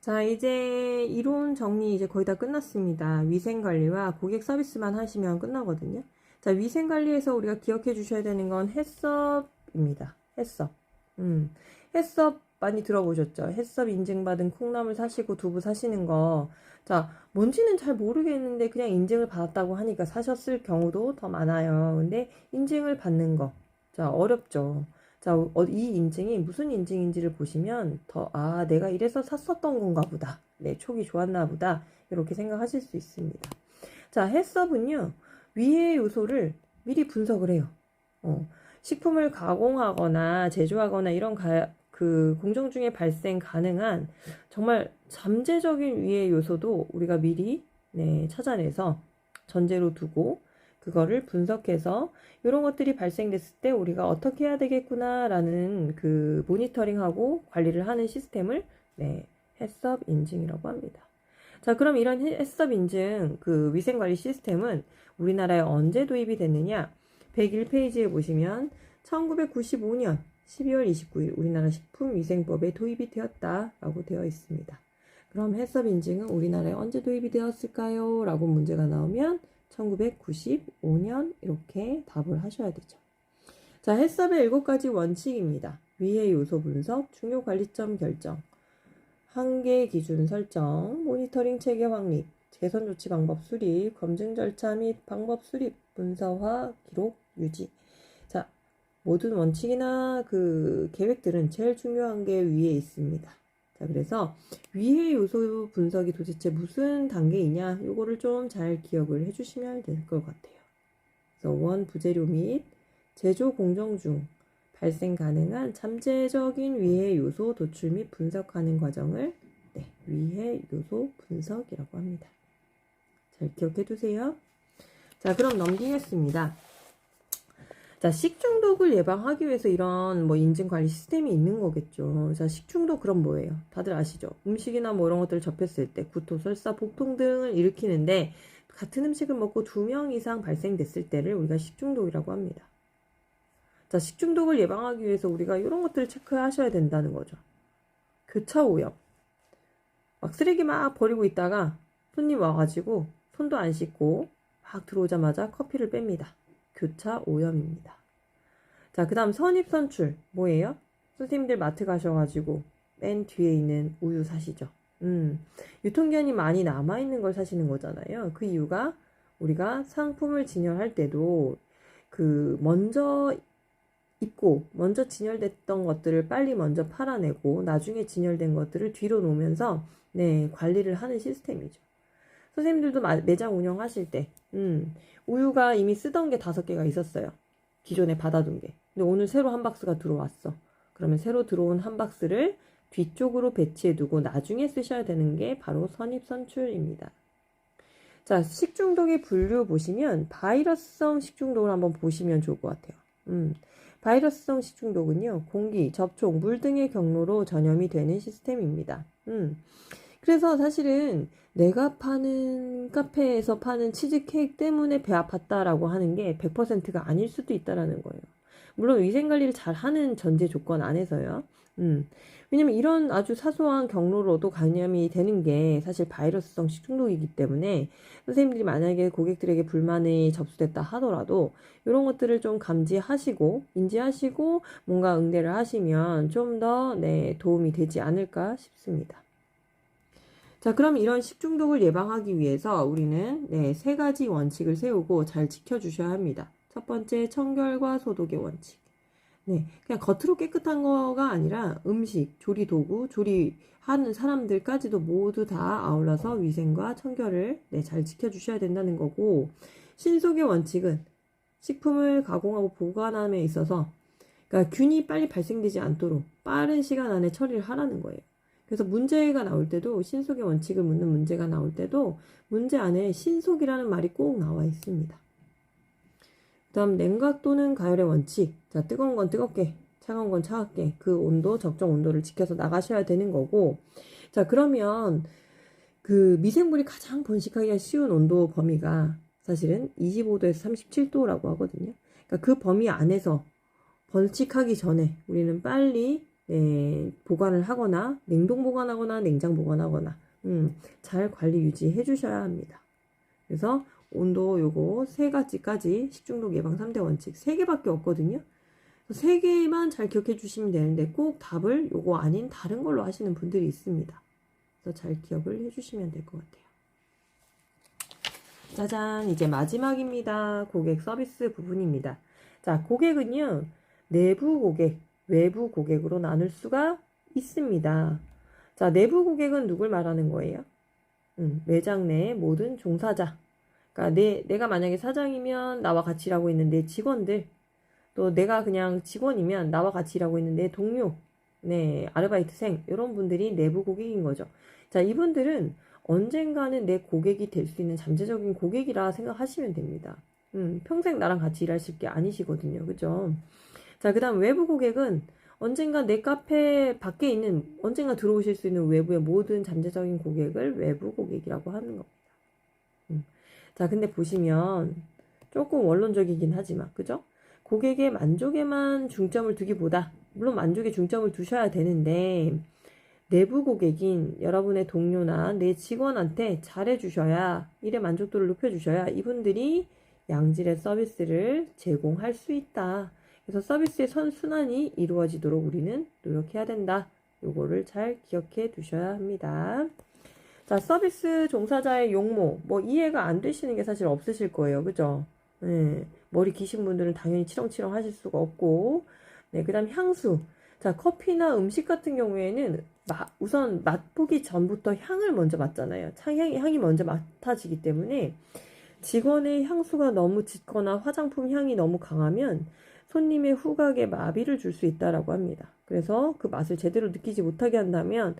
자, 이제 이론 정리 이제 거의 다 끝났습니다. 위생관리와 고객 서비스만 하시면 끝나거든요. 자, 위생관리에서 우리가 기억해 주셔야 되는 건 해썹입니다. 해썹. 해썹 많이 들어보셨죠? 해썹 인증받은 콩나물 사시고 두부 사시는 거. 자, 뭔지는 잘 모르겠는데 그냥 인증을 받았다고 하니까 사셨을 경우도 더 많아요. 근데 인증을 받는 거. 자, 어렵죠. 자, 이 인증이 무슨 인증인지를 보시면 내가 이래서 샀었던 건가 보다. 네, 촉이 좋았나 보다. 이렇게 생각하실 수 있습니다. 자, 해썹은요, 위의 요소를 미리 분석을 해요. 식품을 가공하거나 제조하거나 이런 그 공정 중에 발생 가능한 정말 잠재적인 위의 요소도 우리가 미리 찾아내서 전제로 두고 그거를 분석해서 이런 것들이 발생됐을 때 우리가 어떻게 해야 되겠구나라는 그 모니터링하고 관리를 하는 시스템을 해썹 인증이라고 합니다. 자, 그럼 이런 해썹 인증 그 위생관리 시스템은 우리나라에 언제 도입이 됐느냐? 101페이지에 보시면 1995년 12월 29일 우리나라 식품위생법에 도입이 되었다라고 되어 있습니다. 그럼 해썹 인증은 우리나라에 언제 도입이 되었을까요? 라고 문제가 나오면 1995년 이렇게 답을 하셔야 되죠. 자, 해썹의 7가지 원칙입니다. 위의 요소 분석, 중요 관리점 결정, 한계 기준 설정, 모니터링 체계 확립, 개선 조치 방법 수립, 검증 절차 및 방법 수립, 문서화, 기록, 유지. 자, 모든 원칙이나 그 계획들은 제일 중요한 게 위에 있습니다. 자, 그래서 위의 요소 분석이 도대체 무슨 단계이냐, 요거를 좀 잘 기억을 해주시면 될 것 같아요. 그래서 원 부재료 및 제조 공정 중 발생 가능한 잠재적인 위해 요소 도출 및 분석하는 과정을 위해 요소 분석이라고 합니다. 잘 기억해 두세요. 자, 그럼 넘기겠습니다. 자, 식중독을 예방하기 위해서 이런 인증관리 시스템이 있는 거겠죠. 자, 식중독 그럼 뭐예요? 다들 아시죠? 음식이나 이런 것들을 접했을 때 구토, 설사, 복통 등을 일으키는데 같은 음식을 먹고 2명 이상 발생됐을 때를 우리가 식중독이라고 합니다. 자, 식중독을 예방하기 위해서 우리가 이런 것들을 체크하셔야 된다는 거죠. 교차 오염. 막 쓰레기 막 버리고 있다가 손님 와가지고 손도 안 씻고 막 들어오자마자 커피를 뺍니다. 교차 오염입니다. 자, 그 다음 선입선출. 뭐예요? 선생님들 마트 가셔가지고 맨 뒤에 있는 우유 사시죠. 유통기한이 많이 남아있는 걸 사시는 거잖아요. 그 이유가 우리가 상품을 진열할 때도 먼저 입고 먼저 진열됐던 것들을 빨리 먼저 팔아내고 나중에 진열된 것들을 뒤로 놓으면서 관리를 하는 시스템이죠. 선생님들도 매장 운영하실 때 우유가 이미 쓰던 게 5개가 있었어요. 기존에 받아둔 게. 근데 오늘 새로 한 박스가 들어왔어. 그러면 새로 들어온 한 박스를 뒤쪽으로 배치해두고 나중에 쓰셔야 되는 게 바로 선입선출입니다. 자, 식중독의 분류 보시면 바이러스성 식중독을 한번 보시면 좋을 것 같아요. 바이러스성 식중독은요, 공기, 접촉, 물 등의 경로로 전염이 되는 시스템입니다. 그래서 사실은 내가 파는 카페에서 파는 치즈케이크 때문에 배 아팠다라고 하는 게 100%가 아닐 수도 있다라는 거예요. 물론 위생관리를 잘 하는 전제 조건 안에서요. 왜냐면 이런 아주 사소한 경로로도 감염이 되는 게 사실 바이러스성 식중독이기 때문에 선생님들이 만약에 고객들에게 불만이 접수됐다 하더라도 이런 것들을 좀 감지하시고 인지하시고 뭔가 응대를 하시면 좀 더 도움이 되지 않을까 싶습니다. 자, 그럼 이런 식중독을 예방하기 위해서 우리는 3가지 원칙을 세우고 잘 지켜주셔야 합니다. 첫 번째, 청결과 소독의 원칙. 그냥 겉으로 깨끗한 거가 아니라 음식, 조리 도구, 조리하는 사람들까지도 모두 다 아울러서 위생과 청결을 잘 지켜주셔야 된다는 거고, 신속의 원칙은 식품을 가공하고 보관함에 있어서 그러니까 균이 빨리 발생되지 않도록 빠른 시간 안에 처리를 하라는 거예요. 그래서 문제가 나올 때도 신속의 원칙을 묻는 문제가 나올 때도 문제 안에 신속이라는 말이 꼭 나와 있습니다. 그 다음 냉각 또는 가열의 원칙. 자, 뜨거운 건 뜨겁게, 차가운 건 차갑게 그 온도, 적정 온도를 지켜서 나가셔야 되는 거고, 자, 그러면 그 미생물이 가장 번식하기가 쉬운 온도 범위가 사실은 25도에서 37도라고 하거든요. 그러니까 그 범위 안에서 번식하기 전에 우리는 빨리 보관을 하거나 냉동 보관하거나 냉장 보관하거나 잘 관리 유지해 주셔야 합니다. 그래서 온도 요거 3가지까지 식중독 예방 3대 원칙 3개밖에 없거든요. 3개만 잘 기억해 주시면 되는데 꼭 답을 요거 아닌 다른 걸로 하시는 분들이 있습니다. 그래서 잘 기억을 해 주시면 될 것 같아요. 짜잔, 이제 마지막입니다. 고객 서비스 부분입니다. 자, 고객은요, 내부 고객, 외부 고객으로 나눌 수가 있습니다. 자, 내부 고객은 누굴 말하는 거예요? 매장 내 모든 종사자. 그러니까 내가 만약에 사장이면 나와 같이 일하고 있는 내 직원들, 또 내가 그냥 직원이면 나와 같이 일하고 있는 내 동료, 아르바이트생, 이런 분들이 내부 고객인 거죠. 자, 이분들은 언젠가는 내 고객이 될 수 있는 잠재적인 고객이라 생각하시면 됩니다. 평생 나랑 같이 일하실 게 아니시거든요. 그죠? 자, 그 다음 외부 고객은 언젠가 내 카페 밖에 있는, 언젠가 들어오실 수 있는 외부의 모든 잠재적인 고객을 외부 고객이라고 하는 겁니다. 자, 근데 보시면 조금 원론적이긴 하지만, 그죠? 고객의 만족에만 중점을 두기보다, 물론 만족에 중점을 두셔야 되는데, 내부 고객인 여러분의 동료나 내 직원한테 잘해주셔야, 일의 만족도를 높여주셔야 이분들이 양질의 서비스를 제공할 수 있다. 그래서 서비스의 선순환이 이루어지도록 우리는 노력해야 된다. 요거를 잘 기억해 두셔야 합니다. 자, 서비스 종사자의 용모, 이해가 안 되시는 게 사실 없으실 거예요. 그죠? 머리 기신 분들은 당연히 치렁치렁 하실 수가 없고, 그 다음 향수. 자, 커피나 음식 같은 경우에는 우선 맛보기 전부터 향을 먼저 맡잖아요. 향이 먼저 맡아지기 때문에 직원의 향수가 너무 짙거나 화장품 향이 너무 강하면 손님의 후각에 마비를 줄 수 있다라고 합니다. 그래서 그 맛을 제대로 느끼지 못하게 한다면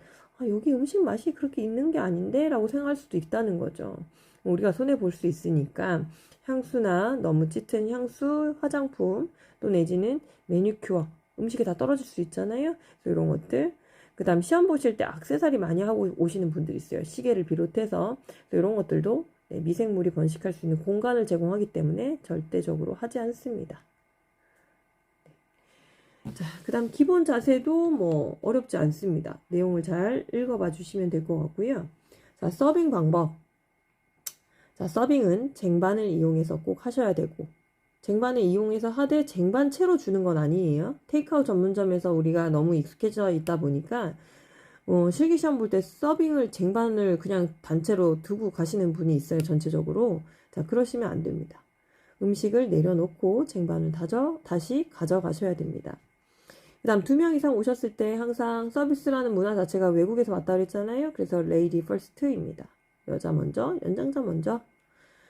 여기 음식 맛이 그렇게 있는 게 아닌데 라고 생각할 수도 있다는 거죠. 우리가 손해볼 수 있으니까 향수나 너무 짙은 향수, 화장품 또 내지는 매니큐어, 음식에 다 떨어질 수 있잖아요. 그래서 이런 것들. 그 다음 시험 보실 때 액세서리 많이 하고 오시는 분들 있어요. 시계를 비롯해서. 이런 것들도 미생물이 번식할 수 있는 공간을 제공하기 때문에 절대적으로 하지 않습니다. 자, 그 다음 기본 자세도 어렵지 않습니다. 내용을 잘 읽어봐 주시면 될 것 같고요. 자, 서빙 방법. 자, 서빙은 쟁반을 이용해서 꼭 하셔야 되고, 쟁반을 이용해서 하되 쟁반채로 주는 건 아니에요. 테이크아웃 전문점에서 우리가 너무 익숙해져 있다 보니까 실기시험 볼 때 서빙을 쟁반을 그냥 단체로 두고 가시는 분이 있어요. 전체적으로. 자, 그러시면 안 됩니다. 음식을 내려놓고 쟁반을 다시 가져가셔야 됩니다. 그 다음 2명 이상 오셨을 때 항상 서비스라는 문화 자체가 외국에서 왔다 그랬잖아요. 그래서 레이디 퍼스트입니다. 여자 먼저, 연장자 먼저.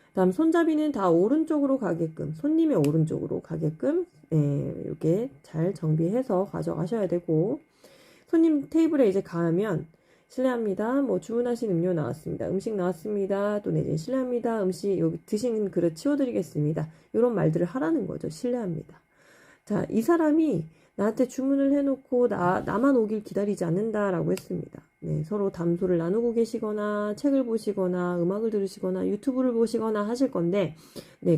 그 다음 손잡이는 다 오른쪽으로 가게끔, 손님의 오른쪽으로 가게끔 이렇게 잘 정비해서 가져가셔야 되고, 손님 테이블에 이제 가면 실례합니다. 주문하신 음료 나왔습니다. 음식 나왔습니다. 또 내지는 실례합니다. 음식 여기 드신 그릇 치워드리겠습니다. 이런 말들을 하라는 거죠. 실례합니다. 자, 이 사람이 나한테 주문을 해놓고 나만 오길 기다리지 않는다라고 했습니다. 서로 담소를 나누고 계시거나 책을 보시거나 음악을 들으시거나 유튜브를 보시거나 하실 건데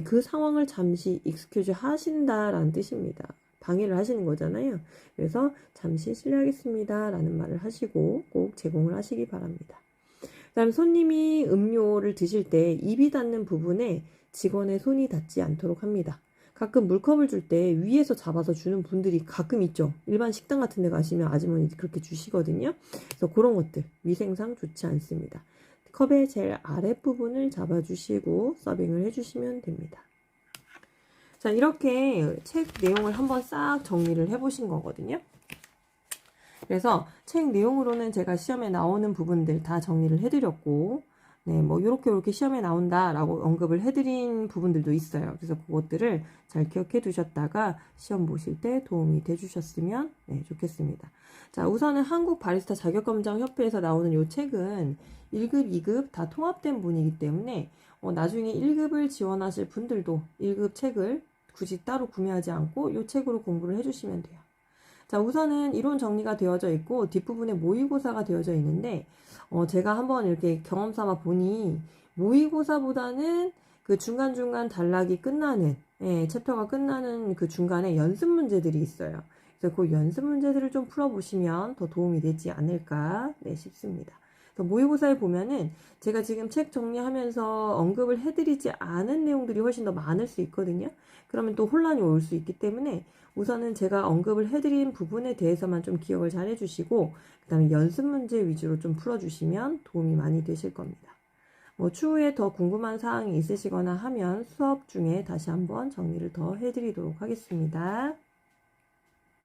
그 상황을 잠시 익스큐즈 하신다라는 뜻입니다. 방해를 하시는 거잖아요. 그래서 잠시 실례하겠습니다 라는 말을 하시고 꼭 제공을 하시기 바랍니다. 그 다음 손님이 음료를 드실 때 입이 닿는 부분에 직원의 손이 닿지 않도록 합니다. 가끔 물컵을 줄 때 위에서 잡아서 주는 분들이 가끔 있죠. 일반 식당 같은 데 가시면 아주머니 그렇게 주시거든요. 그래서 그런 것들 위생상 좋지 않습니다. 컵의 제일 아랫부분을 잡아주시고 서빙을 해주시면 됩니다. 자, 이렇게 책 내용을 한번 싹 정리를 해보신 거거든요. 그래서 책 내용으로는 제가 시험에 나오는 부분들 다 정리를 해드렸고 요렇게 시험에 나온다라고 언급을 해드린 부분들도 있어요. 그래서 그것들을 잘 기억해 두셨다가 시험 보실 때 도움이 돼주셨으면 좋겠습니다. 자, 우선은 한국 바리스타 자격검정협회에서 나오는 이 책은 1급, 2급 다 통합된 분이기 때문에 나중에 1급을 지원하실 분들도 1급 책을 굳이 따로 구매하지 않고 이 책으로 공부를 해주시면 돼요. 자, 우선은 이론 정리가 되어져 있고 뒷부분에 모의고사가 되어져 있는데 제가 한번 이렇게 경험 삼아 보니 모의고사보다는 그 중간중간 단락이 끝나는 챕터가 끝나는 그 중간에 연습 문제들이 있어요. 그래서 그 연습 문제들을 좀 풀어보시면 더 도움이 되지 않을까 싶습니다. 모의고사에 보면은 제가 지금 책 정리하면서 언급을 해드리지 않은 내용들이 훨씬 더 많을 수 있거든요. 그러면 또 혼란이 올 수 있기 때문에 우선은 제가 언급을 해드린 부분에 대해서만 좀 기억을 잘 해주시고 그 다음에 연습 문제 위주로 좀 풀어주시면 도움이 많이 되실 겁니다. 추후에 더 궁금한 사항이 있으시거나 하면 수업 중에 다시 한번 정리를 더 해드리도록 하겠습니다.